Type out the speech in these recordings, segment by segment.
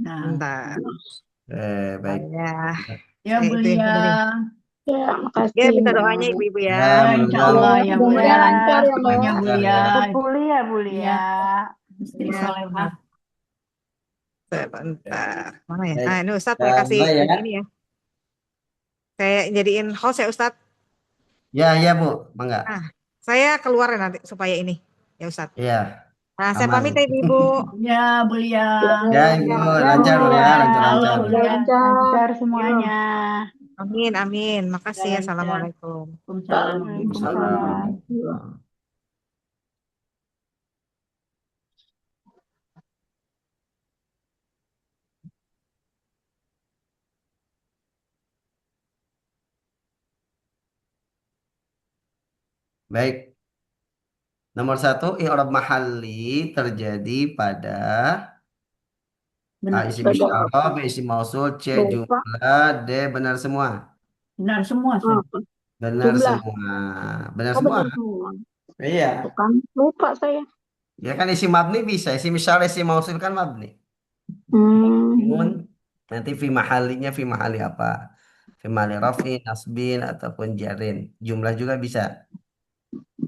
Nah, Bentar. Baik. Ya, ya itu yang Belia. tadi. Ya, Ya, makasih minta doanya Mbak. Ibu-ibu ya. Ya, Ya, insya mudah-mudahan Ya, Allah ya Belia mudah-mudahan lancar lancar ya Mbak ya. semuanya lancar Belia. ya. Cepet pulih ya Bu Iya, Lia. istri Ya, solehah. sebentar. Mana ya? Baik. Ah, ini Ustadz saya kasih Mbak ya. ini ya. Saya jadiin host ya Ustadz. Ya, ya Bu. Bangga. Nah, saya keluar ya nanti supaya ini ya Ustadz. Iya, Nah, saya aman. pamit ya Ibu. Ya Belia. Ya, Ya, Ibu, ya Bu lancar Lia. ya, Insya Allah lancar-lancar. Belia Lancar semuanya. Yuk. Amin, amin. Makasih ya. lancar. Assalamualaikum. Waalaikumsalam. Waalaikumsalam. Waalaikumsalam. Baik. Nomor satu, i'rab mahalli terjadi pada A. Benar, Isim Pada isyarah, B. Isim mausul, C. lupa. Jumlah, D. Benar semua. benar semua saya. Apa? Benar Jumlah. semua. Benar Oh semua. benar semua. Iya. Bukan. Lupa saya. Ya kan isim mabni bisa. Isim isyarah, isim mausul kan mabni. Hmm. Namun nanti fi mahalinya fi mahali apa? Fi mahali raf'in, nasbin, ataupun jarin. Jumlah juga bisa.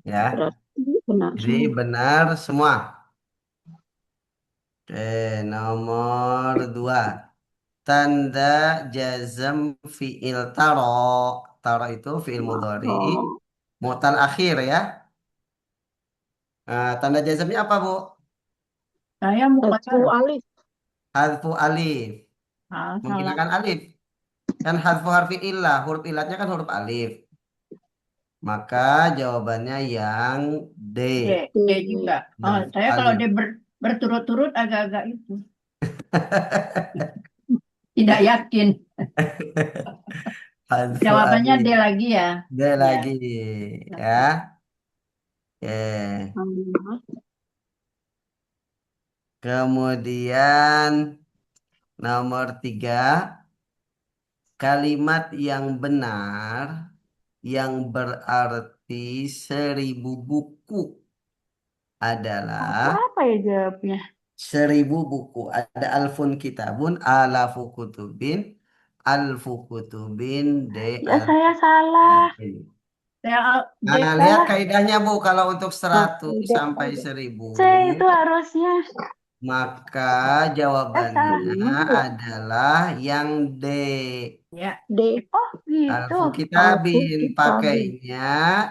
Ya. Berarti benar Jadi semua. benar semua. Oke, nomor dua. Tanda jazm fi'il taro. Taro itu fi'il mudhari. Oh. Mu'tal akhir ya. Nah, tanda jazmnya apa, Bu? Saya Satu muqaddar. alif. Hadfu alif. Ah, salah. Menghilangkan alif. Kan hadfu harfi illah. Huruf illatnya kan huruf alif. Maka jawabannya yang D. D, D juga. Oh, Hmm. Hadfu saya kalau D alif. berturut-turut agak-agak itu. Tidak yakin. Hadfu Jawabannya D alif. lagi ya. D Ya. lagi. Ya. Oke. Kemudian nomor tiga. Kalimat yang benar yang berarti 1.000 buku adalah Apa ya jawabnya? 1.000 buku. Ada alfun kitabun, alafu kutubin, alfu kutubin, de Ya alfu saya salah. kutubin. Saya D. Nah, lihat Salah. kaidahnya Bu, kalau untuk Nah, 100 udah, sampai udah. 1.000, C itu harusnya. maka Salah jawabannya benar ya. adalah yang D. Ya. D. Oh gitu. Alfu Alfu kitabin kitabin. pakainya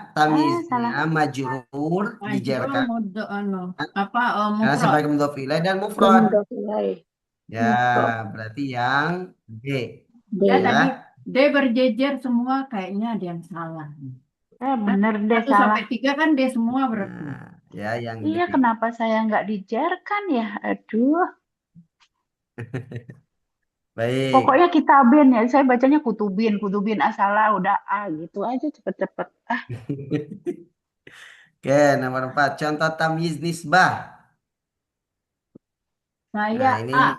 Salah. tamiznya majrur Majrur dijarkan mud apa karena mufrad. sebagai mudhof ilaih dan Dan mufrad. mudah mulai. Ya, Mufrad. berarti yang D. Ya D. tadi Ya. D berjejer semua kayaknya ada yang salah. Kan Bener deh satu salah. sampai tiga kan D semua berarti. Nah, ya yang D. Iya, kenapa saya nggak dijarkan ya? Aduh. Baik. Pokoknya kitabin ya. Saya bacanya kutubin, kutubin asalah udah A gitu aja cepet-cepet. Ah, Oke, nomor 4. Contoh tamyiz nisbah. Nah, Saya ini A.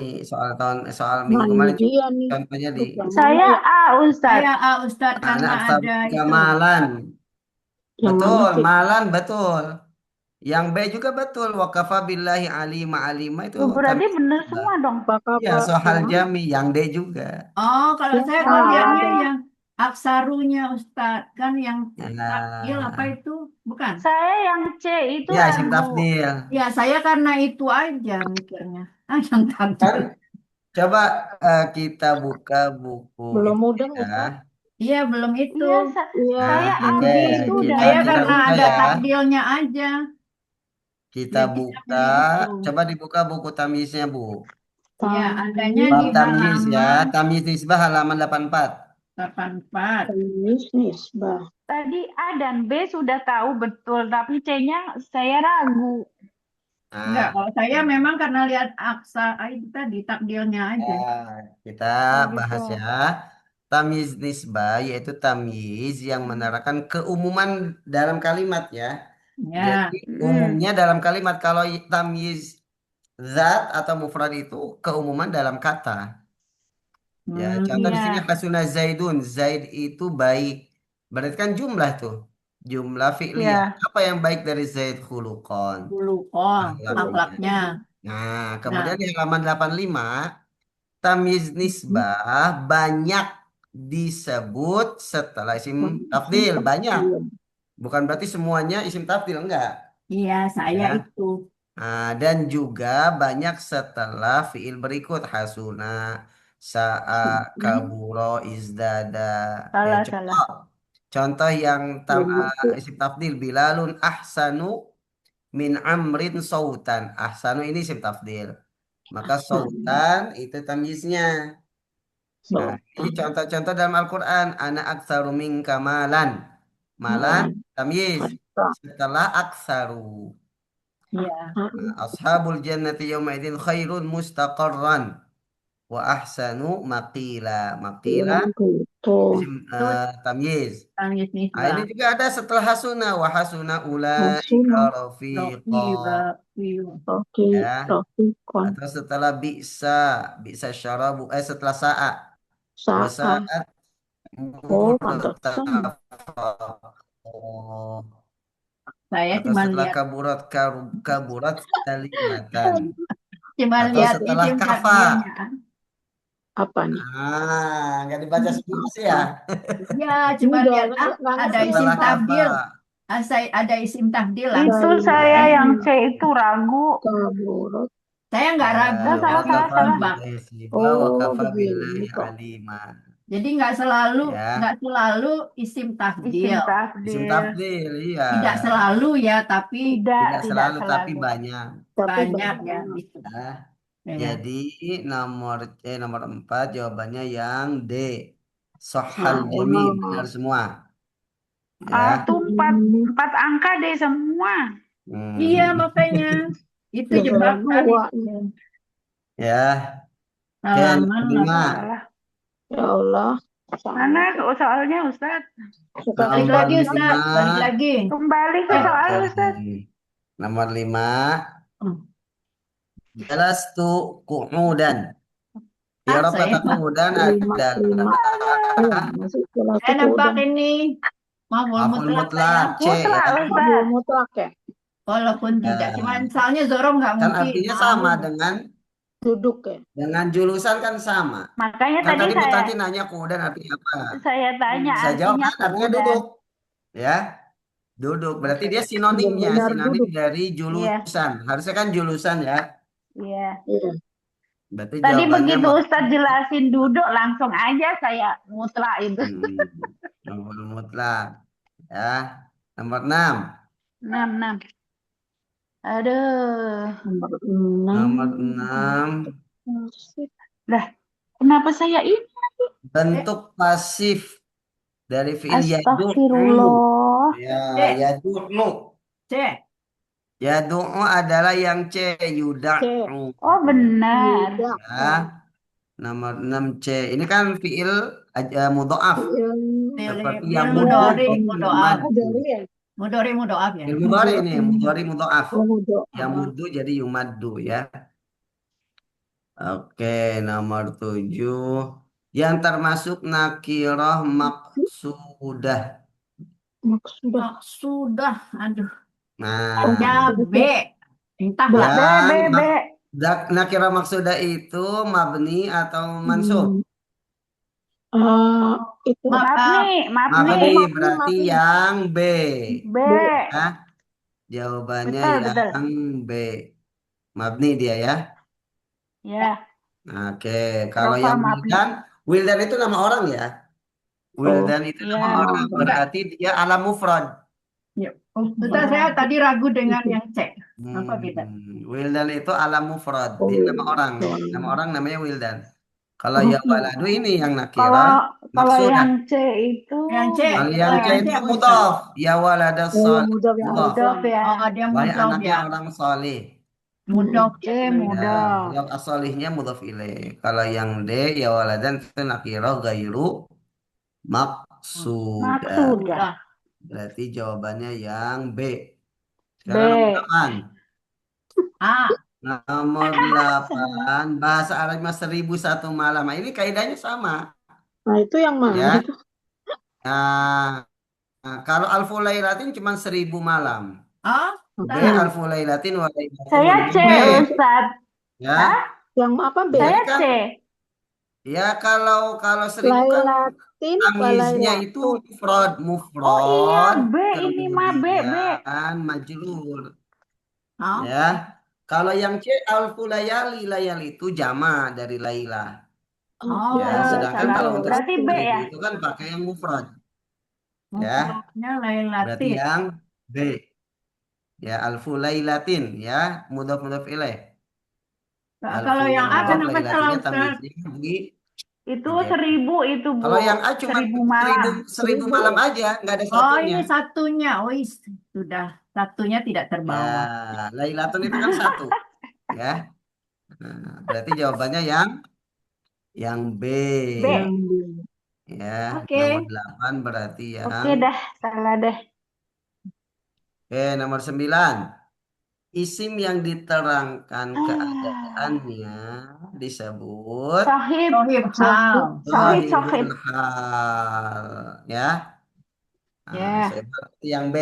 soal minggu nah ini kemarin dia nih. contohnya di Grup yang saya mana ya? A, Saya Ustadz. A Ustadz anak karena aksabu ada itu. kamalan. Yang mana Betul, sih? malan betul. Yang B juga betul. Wa kafa billahi alima alima itu Oh, berarti tamyiz bener nisbah. semua dong. Bakal Ya, Pak. sohal Ya. jami yang D juga. Oh, kalau Ya saya kok salah lihatnya dong. yang aksarunya Ustadz kan yang takil Ya, apa itu? Bukan. Saya yang C itu ya isim Abu. tafdil. Ya saya karena itu aja mikirnya. Ah, yang Kan takil. coba kita buka buku Belum itu mudeng ya. Ustadz. Iya belum itu. Iya, Nah, saya oke, AB itu udah kita Saya kita itu. karena buka ada ya. takdilnya aja. Kita Jadi buka. yang itu. Coba dibuka buku tamyiznya, Bu. Iya adanya Tamyiz, di Bab tamyiz ya. halaman Tamyiz nisbah halaman 84. 84. tamyiz nisbah. Tadi A dan B sudah tahu betul, tapi C-nya saya ragu. Enggak, Nah, kalau saya memang karena lihat aksa itu tadi takdilnya ya, aja. kita Oh gitu. bahas ya. Tamyiz nisbah yaitu tamyiz yang menerangkan keumuman dalam kalimat ya. Jadi Ya, umumnya dalam kalimat kalau tamyiz zat atau mufrad itu keumuman dalam kata. Ya, contoh di sini Iya, hasuna Zaidun. Zaid itu baik. Berarti kan jumlah tuh. Jumlah fi'liyah. iya. Apa yang baik dari Zaid khuluqon? dulu kol Akhlaknya. akhlaknya. Nah, kemudian Nah, di halaman 85 tamyiz nisbah banyak disebut setelah isim tafdil. Banyak. Bukan berarti semuanya isim tafdil, enggak. Iya, saya Ya. itu. Dan juga banyak setelah fiil berikut hasuna, sa'a, kaburo, izdada. Ya, Salah. contoh yang isim tafdil Bilalun ahsanu min amrin sautan. Ahsanu ini isim tafdil. Maka sautan itu tamyiznya. Nah, ini contoh-contoh dalam Al-Quran. Ana aktsaru minka malan. Malan tamyiz setelah aktsaru. Iya. Ashabul jannati yawmaidin khairun mustaqarran wa ahsanu maqila. Maqila isim tamyiz. Tamyiz Nah, nisbah. ini juga ada setelah hasuna wa hasuna ulaika rafiqa. Ya. Atau setelah bisa syarabu setelah sa'a wa sa'at murtafaqah. Saya Atau cuma setelah lihat kaburat kalimatan. Atau setelah isim kafa. takdirnya. Nggak dibaca semua sih ya. Ya, cuma lihat ada isim Setelah kafa. tafdil. Ada isim tafdil Itu langsung. saya yang C itu ragu. Saya nggak ragu. salah. Wa kafa billahi alima. Jadi Ya. nggak selalu isim tafdil. Isim tafdil, iya. Tidak selalu ya, tapi Tidak selalu, tapi banyak. banyak ya. Gitu. Nah, Ya. jadi nomor 4 jawabannya yang D. Sohal jami, benar semua. Ya. Itu empat angka deh semua. Iya, makanya itu jebak tadi. Ya. Halaman 5. Ya Allah. Mana soalnya Ustaz? Balik lagi Ustaz, balik lagi. Kembali ke soal Ustaz. Nomor 5. Jalastu qu'udan. I'rab kata qu'udan adalah Saya nampak ini maf'ul mutlak C ya. Mutlak ya. Walaupun tidak, cuman soalnya Zoro nggak Kan mungkin. artinya sama dengan Duduk ya. dengan julusan kan sama. Makanya Kan tadi tadi Tati nanya qu'udan artinya apa? saya tanya Saya jawab artinya artinya udah. duduk. Ya. Duduk. Berarti dia sinonimnya, Benar sinonim duduk. dari julusan. Harusnya kan julusan ya. Iya. Berarti Tadi jawabannya begitu Ustaz jelasin duduk langsung aja saya mutlak itu. Nomor mutlak. Ya. Nomor 6. 6. Aduh. Nomor 6. Lah, kenapa saya ini? Bentuk pasif dari fi'il yadu'u. Astagfirullah. Ya, yadu'u. C. Yadu'u adalah yang C, yuda'u. Oh, benar. Ya. Nomor 6 C. Ini kan fi'il mudha'af. Seperti yang mudhari mudha'af ya. Mudhari ini, mudhari mudha'af. Yang mudhu jadi yumaddu ya. Oke, nomor 7. Yang termasuk nakirah maksudah. Maksudah, aduh. Nah, Ya B. Entahlah. B. Nakirah maksudah itu mabni atau mansub? Itu Mabni berarti yang B. B. Ya. Jawabannya Betul. yang B. Mabni dia ya. Ya. Oke, kalau yang Wildan itu nama orang ya. Wildan itu nama orang, berarti dia alam mufrad. Bentar, saya tadi ragu dengan yang C. Apa beda? Wildan itu alam mufrad, dia nama orang. Nama orang namanya Wildan. Kalau ya waladu ini yang nakirah. Kalau yang C itu Kalau yang C itu mudhaf. Ya waladas salih. mudhaf ya. Oh, dia Wahai mudhaf anaknya ya. orang salih. Mudhaf. Mudhaf. Yang asalihnya mudhaf ilaih. Kalau yang D ya waladan itu nakirah gairu maksudah. Berarti jawabannya yang B. Sekarang nomor 8. Nomor 8. Bahasa Arab 1001 malam. Nah, ini kaidahnya sama. Nah, itu yang mana? Ya. Nah, kalau alfu lailatin cuma 1000 malam. B alfu lailatin wa lailatin. Saya C, Ustaz. Ya. Yang apa B? Saya C. Ya kalau seribu kan Lailatin tamyiznya itu walailatun. Oh iya, mufrad, B ini mah B. kemudian majrur. Oh, Ya, kalau yang C alfu layali, layali itu jama dari Laila. oh, Ya, Oh, sedangkan salah. kalau untuk Berarti B seribu ya. itu kan pakai yang mufrad. Ya, mufradnya berarti lailatin. yang B. Ya, alfu lailatin. Ya, mudhaf ilaih. Kalau Alfu yang A mudhaf kenapa lailatinya tamyiznya Itu digeser. 1000 itu, Bu. Kalau yang A cuma 1000 seribu, malam. seribu 1000 malam ya? aja, nggak ada Oh, satunya. ini satunya. Oh, sudah. Satunya tidak Ya, terbawa. lailatun itu kan satu. Ya, nah, berarti jawabannya yang B. B. Yang B. Ya, Oke. nomor 8 berarti Oke yang dah, salah deh. nomor 9. Isim yang diterangkan Ah. keadaannya disebut Sohib. Sohib hal. Sohib. Sohibul hal. Ya, nah, Ya. seperti yang B.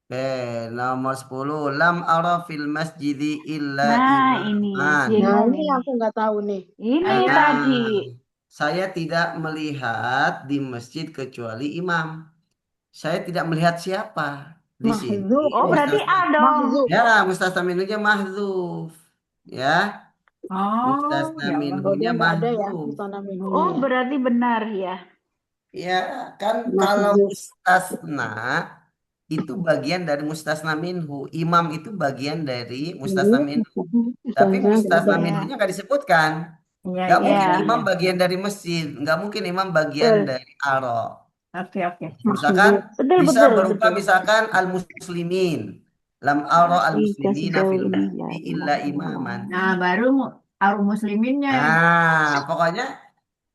Oke, nomor 10. Lam ara fil masjidi illa Nah, ini imaman. Nah, bingung ini ini. aku nggak tahu nih. Ini Saya- tadi. Saya tidak melihat di masjid kecuali imam. Saya tidak melihat siapa di sini. Mahzuf Oh, ya. berarti A dong. Mahzuf. Ya, mustasna minhunya mahdzuf. Ya, Oh, mustasna ya Allah. Oh, minhunya dia nggak ada ya mahdzuf. musana minhunya Oh, ya. berarti benar ya. Ya, kan kalau Mahdzuf. mustasna itu bagian dari mustasna minhu. Imam itu bagian dari mustasna minhu. Tapi Mustasna nggak mustasna ada. minhunya nggak disebutkan. Iya, Nggak iya, mungkin Iya. imam iya. bagian dari masjid. Nggak mungkin imam bagian Betul. dari aro. Oke, oke. Misalkan Betul, bisa betul, berupa betul. misalkan al-muslimin. Lam aro Ika al-muslimina fil sejauh ini masjid illa imaman. Nah, baru arum musliminnya. Nah, pokoknya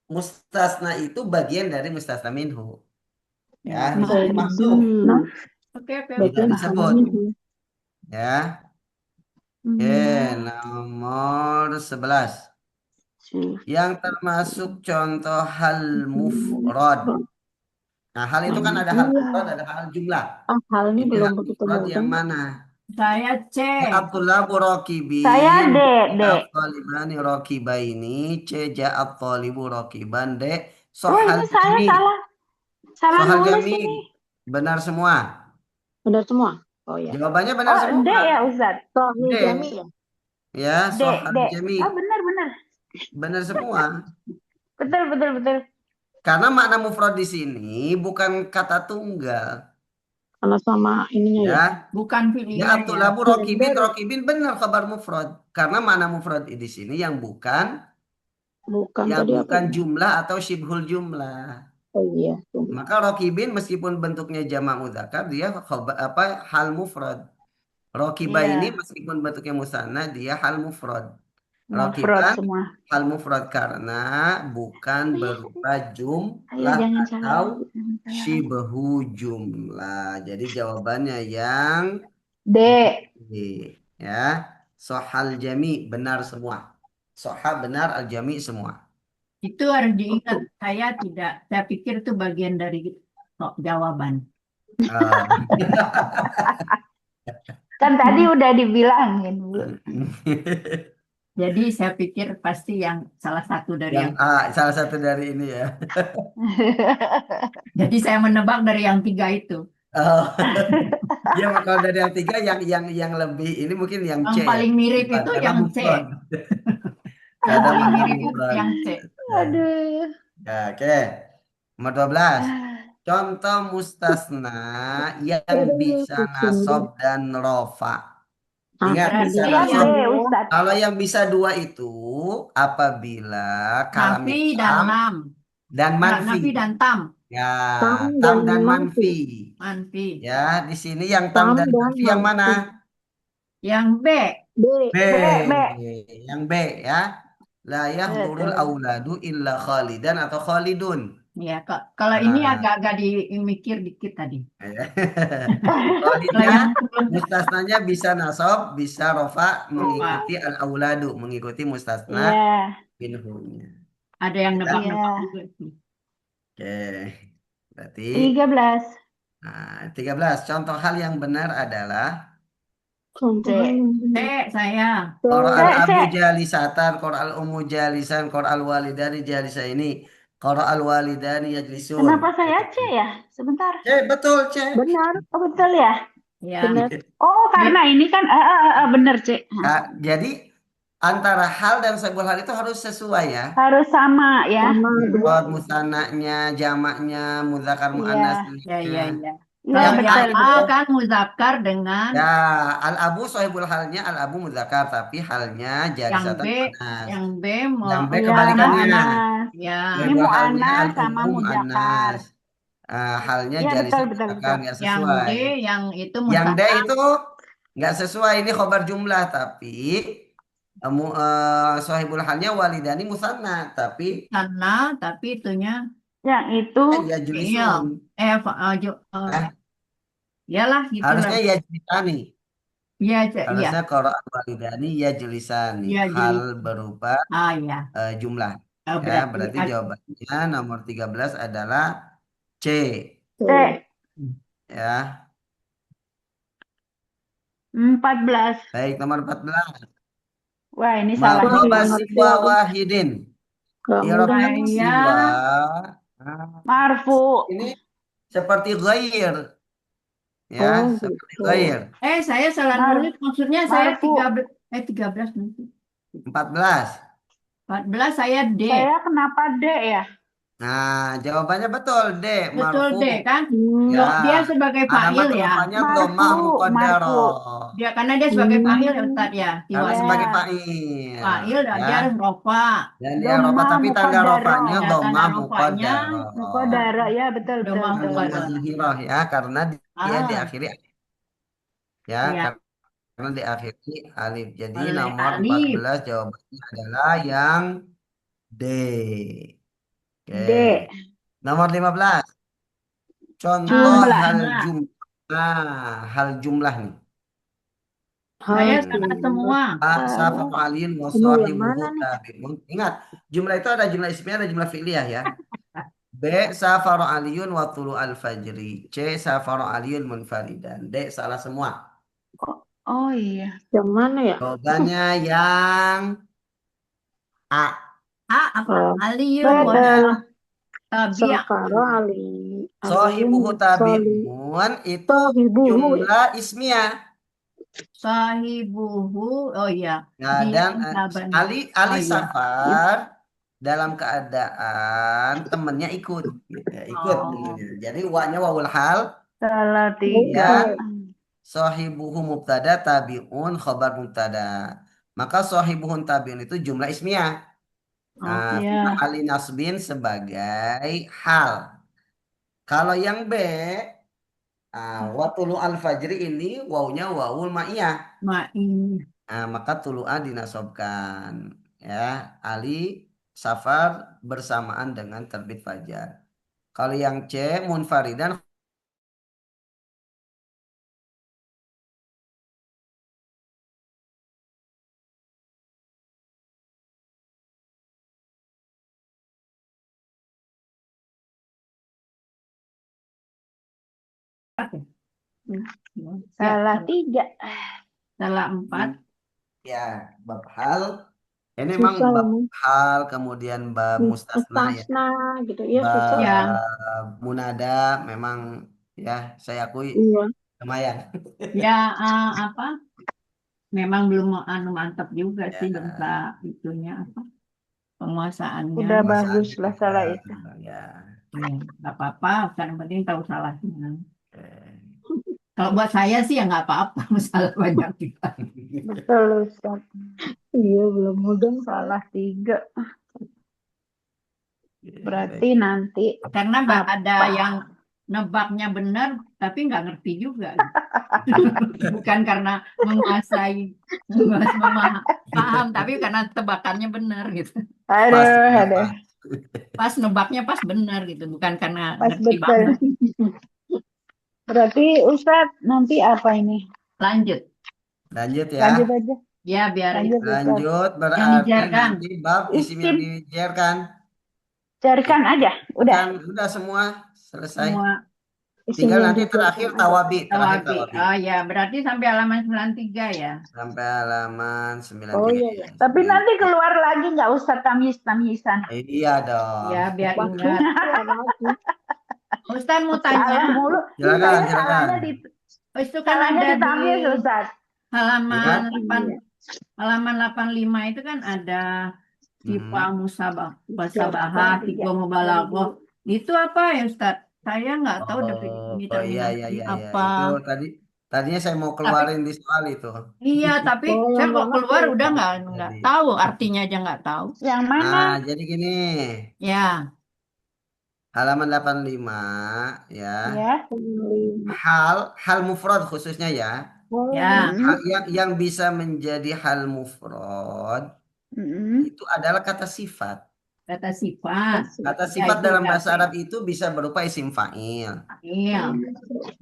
mustasna itu bagian dari mustasna minhu. Ya, disebut mahdzuf. Nah, Oke, oke, oke. Tidak bagian disebut. musana minhu. Ya. Oke, nomor 11. Yang termasuk contoh hal mufrad. Nah, hal itu kan ada hal mufrad, ada hal jumlah. Ah, hal ini Ini belum hal begitu mufrad yang mudah. mana? Saya C. Ja'at-thulabu raqibin. Saya D, D. Ja'at-talibani raqibaini. C. Ja'at-talibu raqiban. D. Oh, Sohal ini saya jami. salah Sohal nulis jami. ini. Benar semua. Benar semua? Oh ya. Jawabannya benar Oh, semua. D ya, Ustaz. Sohil D. jami ya? Ya, D, sohal D. jami. Oh, benar, benar. Benar semua. Betul, betul, betul. Karena makna mufrad di sini bukan kata tunggal. Karena sama ininya ya. Ya. Bukan pilihnya ya. Ja'at-tulabu raqibin. Gender. Raqibin benar kabar mufrad. Karena makna mufrad di sini yang bukan Bukan yang tadi apa? bukan jumlah atau syibhul jumlah. Oh iya. Maka raqibin meskipun bentuknya jamak mudzakar dia hal mufrad. Raqiba Iya. ini meskipun bentuknya musanna dia hal mufrad. Mufrad Raqiban semua. hal mufrad karena bukan berupa Ayo, jumlah jangan salah atau lagi. Jangan salah lagi. syibhu jumlah. Jadi jawabannya yang D. D. Ya. Sohal jami benar semua. Soha benar al jami semua. Itu harus diingat. Saya pikir itu bagian dari jawaban. Ah. Kan tadi udah dibilangin, Bu. Jadi saya pikir pasti yang salah satu dari Yang A, salah satu dari ini ya. Jadi saya menebak dari yang 3 itu. Oh. Ya, kalau dari yang 3 yang lebih ini mungkin yang Yang C. paling mirip Bukan, itu karena yang C. mufrad. Yang Karena paling makna mirip itu mufrad. yang C. Aduh. Ya, oke. Nomor 12. Contoh mustasna yang bisa nasab dan rofa. Ingat, bisa Berarti Yang nasab. D, Ustaz. Kalau yang bisa 2 itu apabila kalam Nafi dan tam lam. dan manfi. Nafi dan tam. Ya, Tam tam dan dan manfi. manfi. Manfi. Ya, di sini yang tam Tam dan dan manfi yang manfi. mana? Yang B. B. B. B. Yang B ya. La yahdurul Betul. auladu illa khalidan atau khalidun. Ya, kalau ini Nah. agak-agak dimikir dikit tadi. Kalau Khalidnya yang sebelum mustasnanya bisa nasab, bisa rofa mengikuti al-auladu, mengikuti mustasna Iya. minhunya. ada yang nebak-nebak Iya. juga sih. Oke. Berarti 13. nah, 13. Contoh hal yang benar adalah Contoh C. hal yang C benar. saya. Qara'al C. abu jalisatan, qara'al ummu jalisan, qara'al walidani jalisaini, qara'al walidani yajlisun. Kenapa saya C ya? Sebentar. Betul, C. Benar, Oh, betul ya? Ya. benar. Oh, karena ini kan bener, C. Nah, jadi antara hal dan sebuah hal itu harus sesuai ya. Harus sama ya. Sama dua. Buat musanaknya, jamaknya, muzakkar Iya. muannasnya. Ya, ya, ya. Iya, Kalau Yang yang betul, A betul. kan muzakkar dengan Ya, al-abu sohibul halnya al-abu muzakkar, tapi halnya yang jalisatan B, muannas. yang B Yang B Iya, kebalikannya. mu'anas. ya, Ini Sohibul halnya mu'anas sama al-ummu muzakkar. muannas. Halnya Iya, betul, jalisatan betul, muzakkar betul. nggak yang D, sesuai. yang itu Yang D musanna, itu nggak sesuai, ini khobar jumlah, tapi sohibul halnya walidani musanna, tapi tapi itunya Yang itu ya fiil. julisun. Eh, Iyalah gitulah. harusnya ya julisani. Ya, ya, Harusnya qara'al walidani ya julisani. ya Hal jadi berupa ya. jumlah. Ya, Berarti berarti jawabannya nomor 13 adalah C. C. Ya, 14. baik nomor 14. Wah, ini salah. Wah, Madroba nggak ngerti siwa aku. wahidin. Gak mudah. Irobnya Saya siwa. Nah, Marfu. ini seperti ghair. Ya, Oh, seperti gitu. ghair. saya salah Mar- nulis, maksudnya saya Marfu. 13 nanti. 14. 14 saya D. Saya kenapa D ya? Nah, jawabannya betul, D. Betul Marfu. D kan? Ya, Dia sebagai alamat fa'il ya. rupanya Marfu, dhammah muqaddarah. Dia karena dia sebagai fa'il ya Ustaz ya. Karena Iya. sebagai fa'il. Fa'il Ya. dia harus rofa. Dan dia rofa, Dhammah tapi tanda muqaddarah. rofanya Ya, dhammah tanda rofanya muqaddarah. Muqaddarah, ya betul, betul, Dhammah betul. muqaddarah. Zahirah ya, karena dia Ah, diakhiri ya, ya. karena diakhiri alif. Jadi Oleh nomor alif. 14 jawabannya adalah yang D. Oke. D. Nomor 15. Contoh Jumlah. hal jumlah. Hal jumlah nih. Saya Hal salah jumlah. semua. Safa alin wa Kamu yang sahibuhu mana nih? tabi'un. Ingat, jumlah itu ada jumlah ismiyah, ada jumlah fi'liyah ya. B. Safar aliyun wa tulu al-fajri. C. Safar aliyun munfaridan. D. Salah semua. Oh iya. Yang mana ya? Jawabannya yang A. Apa? Oh, Aliyun wa Betul. tabi'. Safaro Ali. Sohibuhu Aliyun, tabi'un itu Sohibuhu. jumlah ismiyah. Sahibuhu. Oh iya. Nah, Dia dan sahabat. Ali Oh iya. Safar dalam keadaan temennya ikut. Ya, ikut Oh. temennya. Jadi wa-nya wawul hal. Salah Ya. tiga. Sohibuhu mubtada tabi'un khobar mubtada. Maka sohibuhun tabi'un itu jumlah ismiyah. Nah, Iya. Ali nasbin sebagai hal. Kalau yang B, wa tulu al-fajri ini wawunya wawul ma'iyah. Nah, maka tulu'a dinasobkan. Ya, Ali Safar bersamaan dengan terbit fajar. Kalau yang C, munfaridan Salah tiga. Salah 4. ya bab hal. Ini memang Susah bab ini. hal, kemudian bab mustasna ya. Mustasna gitu. Iya, Bab susah. Ya. munada memang ya saya akui Iya. lumayan. Ya apa? Memang belum mantap juga sih Ya. bahasa itunya apa? Penguasaannya. Udah Bahasa bagus lah juga, salah itu. ya. Nggak apa-apa, yang penting tahu salahnya. Oke. Kalau buat saya sih ya nggak apa-apa, masalah banyak juga. Betul, Ustaz. Iya, belum mudah. Salah tiga. Oke, Berarti baik. nanti Karena nggak ada Apa? yang nebaknya benar, tapi nggak ngerti juga. Bukan karena menguasai, paham, tapi karena tebakannya benar gitu. Pas, aduh. Pas nebaknya pas benar gitu, bukan karena Pas ngerti betul. banget. Berarti Ustaz nanti apa ini? Lanjut. Lanjut ya. Lanjut aja. Ya biar Lanjut, Ustaz. Lanjut Yang berarti dijarkan. nanti bab isim yang Isim. dijarkan. Carikan aja. Udah. Kan udah semua selesai. semua Tinggal Isimnya nanti juga terakhir kan ada. tawabi, terakhir Tawabi. tawabi. Oh ya, berarti sampai halaman 93 ya. Sampai halaman Oh 93 iya ya. ya. Tapi nanti 93. keluar lagi nggak usah tamyiz-tamyizan. Iya dong. Ya, biar Waduh, ingat. keluar lagi. Ustaz mau Salah tanya. mulu. Silakan, Saya silakan. Oh, itu kan salahnya ada di di tamyiz, Ustaz. halaman Ya. 8, Iya. halaman 85 itu kan ada sifat Hmm. musabahah, tiga mubalaghah. Itu apa ya Ustaz? Saya nggak tahu definisi Oh iya iya terminologi iya iya. apa. Itu tadinya saya mau Tapi keluarin di soal itu. iya, tapi Oh, saya yang kok nggak ngerti keluar udah Ustaz. nggak Jadi, tahu artinya aja nggak tahu. Yang mana? jadi gini, Ya, halaman 85 ya. Ya. Lima. Hal mufrad khususnya ya. Oh, ya, Yang bisa menjadi hal mufrad itu adalah kata sifat. kata sifat. Kata Ya sifat itu dalam bahasa berarti. Arab itu bisa berupa isim fa'il Iya,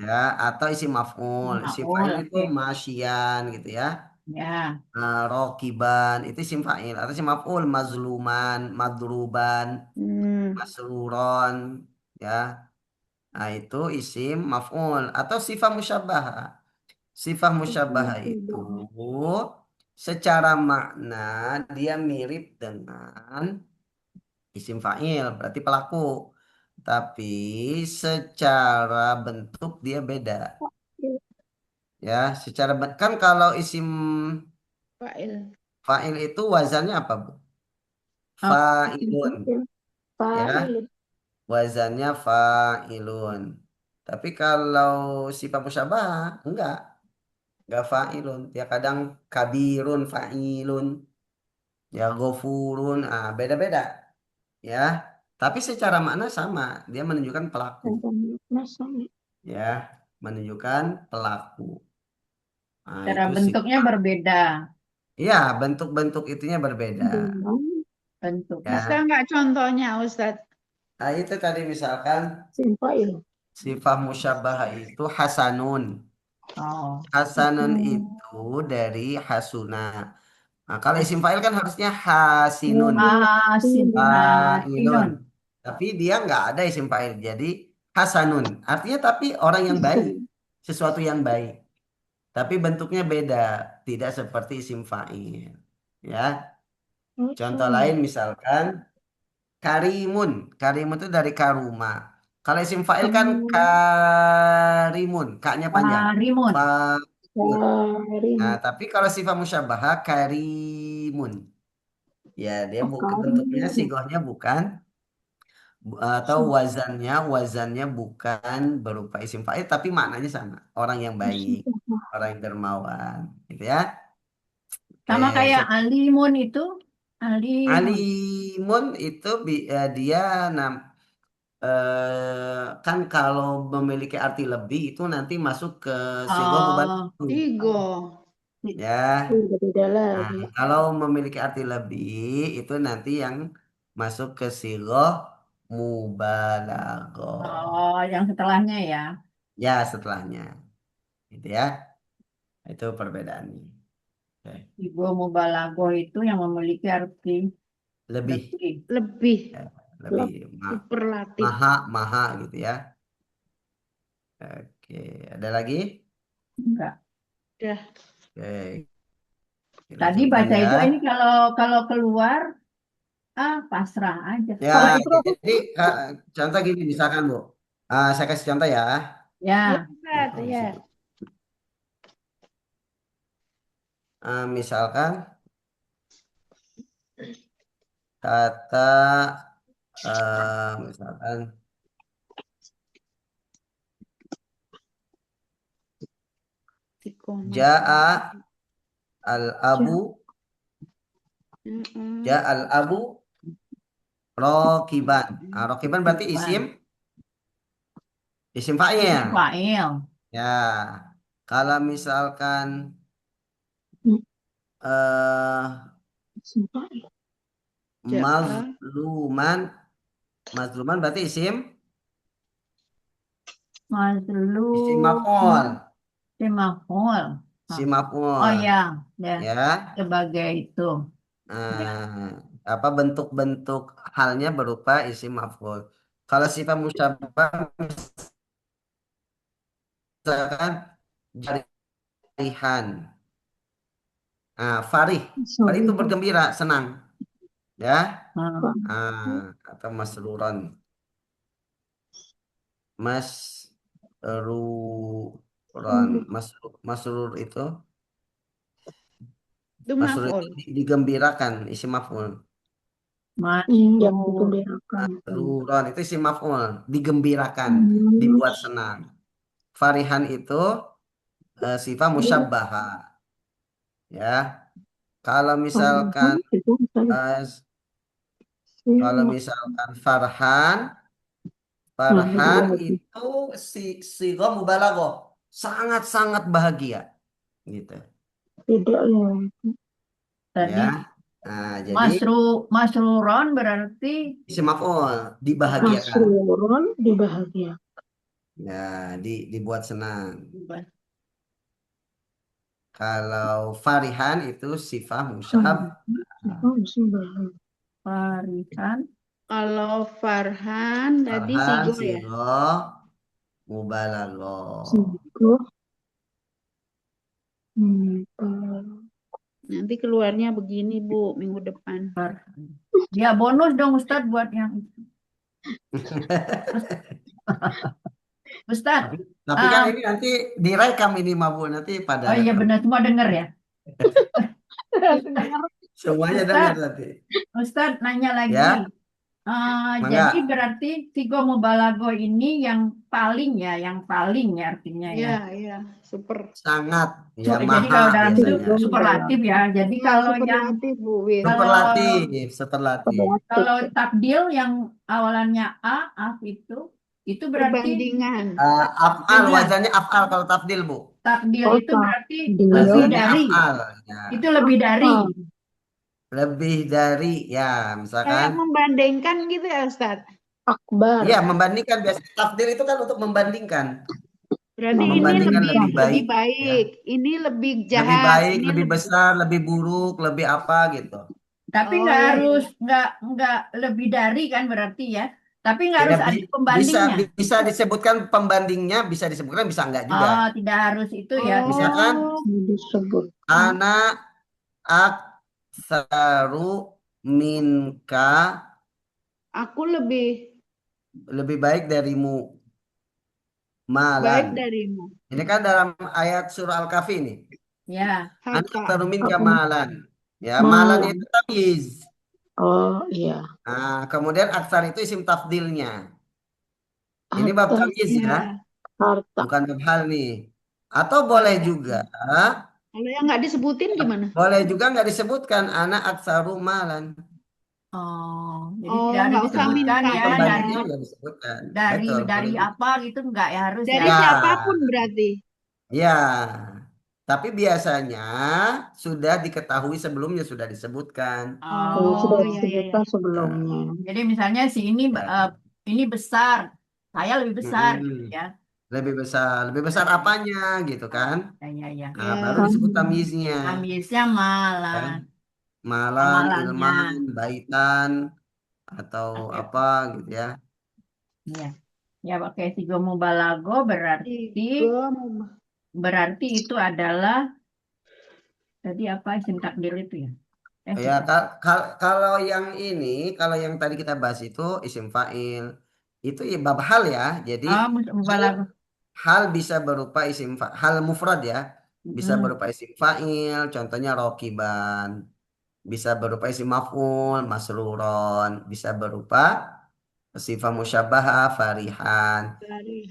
ya atau isim maf'ul. Isim maul, fa'il itu oke. masyian gitu ya. Ya, Rokiban itu isim fa'il atau isim maf'ul mazluman, madruban, masruron ya. Nah, itu isim maf'ul atau sifat musyabbah. Sifat musyabbah itu secara makna dia mirip dengan isim fa'il, berarti pelaku. Tapi secara bentuk dia beda. Ya, kan kalau isim fa'il itu wazannya apa, Bu? Fa'ilun. Ya, Fa'il. wazannya fa'ilun. Tapi kalau sifat musyabah enggak fa'ilun. Ya kadang kabirun fa'ilun, ya ghafurun, beda-beda ya. Tapi secara makna sama, dia menunjukkan pelaku Masang. ya, menunjukkan pelaku. Nah, cara itu sih. bentuknya berbeda. Ya, bentuk-bentuk itunya berbeda Bentuk. Bisa ya. nggak contohnya, Ustaz? Nah, itu tadi misalkan Fa'il. sifat musyabah itu hasanun. Oh, Hasanun itu dari hasuna. Nah, kalau isim fa'il kan harusnya hasinun, Hasin, fa'ilun. hasinun. Tapi dia nggak ada isim fa'il. Jadi hasanun. Artinya tapi orang yang baik. Sesuatu yang baik. Tapi bentuknya beda. Tidak seperti isim fa'il. Ya. Contoh lain misalkan karimun. Karimun itu dari karuma. Kalau isim fa'il kan karimun. Kaknya panjang. Rimun. Fakir. Nah, Karim. tapi kalau sifat musyabahah karimun. Ya, dia bentuknya Karim. sigohnya bukan atau wazannya bukan berupa isim fa'il tapi maknanya sama. Orang yang baik, orang yang dermawan, gitu ya. Sama Oke, kayak alimun itu. Alimun. alimun itu dia kan kalau memiliki arti lebih itu nanti masuk ke sigoh Oh, mubalaghah. Tigo. Ya. Beda Nah, lagi. kalau memiliki arti lebih itu nanti yang masuk ke sigoh mubalaghah. oh, yang setelahnya ya. Ya, setelahnya. Gitu ya. Itu perbedaannya. Oke. Ibu mubalaghah itu yang memiliki arti Lebih. lebih. Lebih. Ya, lebih. Superlatif. Maha gitu ya. Oke. Ada lagi? Enggak. Udah. Oke. Kita Tadi cukupkan baca ya. itu ini kalau keluar pasrah aja. Ya, Kalau itu jadi contoh gini misalkan Bu. Saya kasih contoh ya. Ya, ya, Ustaz, ya. Misalkan kata misalkan ja'a al-abu al-abu rokiban. Rokiban berarti isim fa'il. fa'il. Ya. Kalau misalkan eh mazluman mazluman berarti isim maf'ul. Maf'ul. Isim Oh maf'ul. ya, ya. Ya. Sebagai itu. Apa bentuk-bentuk halnya berupa isim maf'ul. Kalau sifat musyabah misalkan jarihan. Nah, farih. Farih itu Sorry, bergembira, senang. Ya. Ah, Atau masruron. Masruron. Masrur itu. Itu Masrur itu maf'ul. digembirakan, isim maf'ul. yang masuk. digembirakan. Masruron itu isim maf'ul, digembirakan, Hmm, dibuat senang. Farihan itu sifat musyabbaha. Ya. Kalau misalkan itu misalnya eh, kalau siapa? misalkan Farhan, Nah, itu Farhan lagi. itu sigo mubalaghah, sangat-sangat bahagia gitu. Tidak ya. Ya. Tadi Nah, jadi masruron berarti isim maf'ul, dibahagiakan. Masrurun dibahagia. Ya, dibuat senang. Kalau Farihan itu sifat musyab. Oh, bahagia. Farihan. Kalau Farhan tadi Farhan sigo ya. sigo mubalaghah. Sigo. Hmm, Nanti keluarnya begini Bu minggu depan. Ya bonus dong Ustadz buat yang Ustadz. Tapi kan ini nanti direkam ini Mabu nanti pada Oh iya benar semua denger ya. semuanya dengar Ustadz, nanti. Ustadz nanya lagi. Ya, Jadi mangga. berarti sigo mubalago ini yang paling ya artinya ya. Iya, super. Sangat ya Jadi kalau maha dalam itu biasanya. superlatif ya. Jadi Iya, kalau yang superlatif Bu Win. kalau Superlatif. kalau takdil yang awalannya af itu berarti Perbandingan. Af'al enggak. wazannya af'al kalau tafdil Bu. Takdil Oh, itu berarti takdil. lebih Wazannya dari. af'al ya. Itu lebih dari. Lebih dari ya Kayak misalkan membandingkan gitu ya Ustadz. Akbar. ya membandingkan biasanya tafdil itu kan untuk membandingkan. Berarti ini Membandingkan lebih lebih baik ya. baik, ini lebih Lebih jahat, baik, ini lebih besar, lebih buruk, lebih apa gitu. Tapi Oh, nggak iya, harus iya. nggak lebih dari kan berarti ya. Tapi nggak Ya harus ada bisa pembandingnya. bisa disebutkan pembandingnya, bisa disebutkan bisa enggak juga. Oh, tidak harus itu ya. Tidak. Misalkan Oh, Disebut. anak aksaru minka aku lebih lebih baik darimu baik malan. darimu. Ini kan dalam ayat surah Al-Kahfi nih. Ya. Anak Harta. aksaru minka Apa? malan. Ya, malan Malam. itu tamyiz. Oh, iya. Nah, kemudian aksar itu isim tafdilnya. Ini bab Harta. tamyiz ya, Ya. Harta. bukan bab hal nih. Atau boleh Harta. juga, Kalau yang nggak disebutin gimana? boleh juga nggak disebutkan anak aksaru malan. Oh, jadi Oh, tidak harus nggak usah disebutkan minta ya Pembandingnya dari nggak disebutkan. dari Betul, dari boleh juga. apa gitu nggak ya harus Dari ya. Ya, siapapun berarti. ya. Tapi biasanya sudah diketahui sebelumnya sudah disebutkan. Kalau sudah Oh, ya, ya, ya. disebutkan Nah, sebelumnya. Jadi misalnya si ya. ini besar, saya lebih besar gitu Mm-mm. ya. Lebih besar apanya gitu kan? Ya. Nah, Ya. baru disebut tamyiznya. Tamyiznya Ya. malan, Malan, amalannya. ilman, baitan atau Oke, apa gitu ya. iya. Ya pakai sigo mubalago Tiga berarti itu adalah tadi apa isim takdir itu ya? Ya, Bukan. kalau yang ini, kalau yang tadi kita bahas itu isim fa'il, itu ya bab hal ya. Jadi Oh, hal, mubalago. hal bisa berupa hal mufrad ya, bisa Hmm. berupa isim fa'il, contohnya rokiban, bisa berupa isim maf'ul, masruron, bisa berupa sifat musyabbaha, farihan,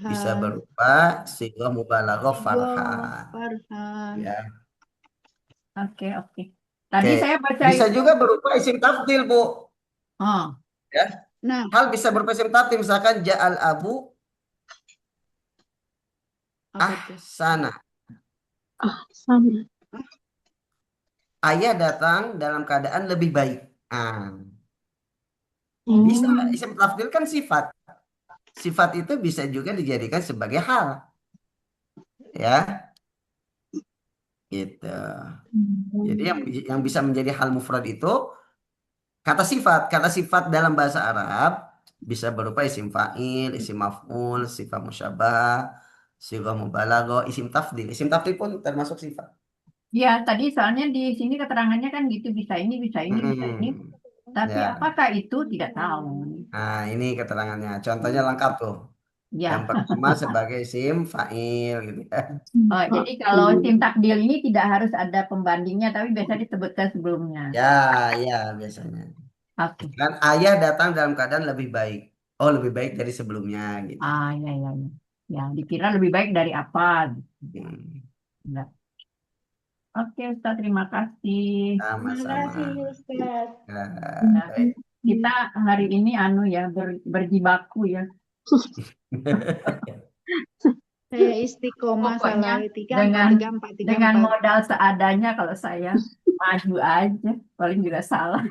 bisa Farihan. berupa sighah mubalaghah Tiga farhan. Farhan. Ya, Oke. oke. Tadi saya baca Bisa itu. juga berupa isim tafdil, Bu. Oh, Ya. Nah, Hal bisa berupa isim tafdil, misalkan ja'al abu apa tuh? ahsana. Sama. Ayah datang dalam keadaan lebih baik. Ah, bisa Hmm. isim tafdil kan sifat. Sifat itu bisa juga dijadikan sebagai hal, ya, gitu. Jadi yang bisa menjadi hal mufrad itu kata sifat. Kata sifat dalam bahasa Arab bisa berupa isim fa'il, isim maf'ul, sifat musyabah, Sighah mubalaghah, isim tafdil. Isim tafdil pun termasuk sifat. Ya, tadi soalnya di sini keterangannya kan gitu, bisa ini, bisa ini, bisa ini. Tapi Ya. apakah itu tidak tahu. Nah, ini keterangannya. Contohnya lengkap tuh. Yang Ya, pertama sebagai isim fa'il gitu ya. oh, jadi kalau sim takdil ini tidak harus ada pembandingnya, tapi biasa disebutkan sebelumnya. Ya, ya biasanya. Oke. Kan ayah datang dalam keadaan lebih baik. Oh, lebih baik dari sebelumnya gitu. Ah, ya, ya, ya. Ya, dikira lebih baik dari apa? Hmm, Enggak. Oke, Ustaz, terima kasih. Terima Sama-sama. kasih, Ustaz. Ya, Ya, baik. kita hari ini ya berjibaku ya. Saya istiqomah Pokoknya salah 3, 4, dengan 3, 4, 3, dengan 4. modal seadanya kalau saya maju aja, paling juga salah.